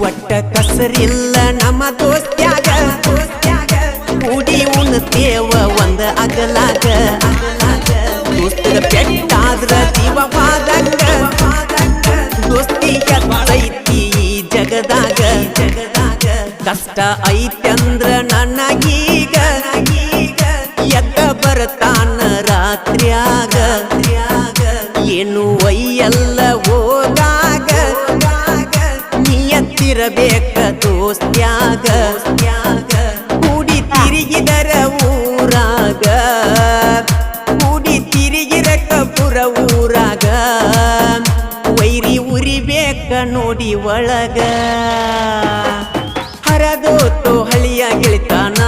ಒಟ್ಟ ಕಸರಿಲ್ಲ ನಮ್ಮ ದೋಸ್ತ್ಯಾಗ ಕೂಡಿ ಉಣ್ತೇವ ಒಂದ ಅಗಲಾಗ ದೋಸ್ತರ ಪೆಟ್ಟಾದ್ರ ಜೀವವಾದಂಗ ದೋಸ್ತಿ ಐತಿ ಈ ಜಗದಾಗ ಕಷ್ಟ ಐತಂದ್ರ ನನಗೀಗ ಎದ್ದ ಬರ್ತಾನ ರಾತ್ರಿಯಾಗ ಏನು ಒಯ್ಯಲ್ಲ ಹೋಗಾಗ ನಿಯತ್ತಿರಬೇಕ ದೋಸ್ತ್ಯಾಗ ಕೂಡಿ ತಿರುಗಿದರ ಊರಾಗ ಕೂಡಿ ತಿರುಗಿರಕ ಪುರ ಊರಾಗ ವೈರಿ ಉರಿಬೇಕ ನೋಡಿ ಒಳಗ ಹರದೋತು ಹಳಿಯ ಗೆಳಿತಾನ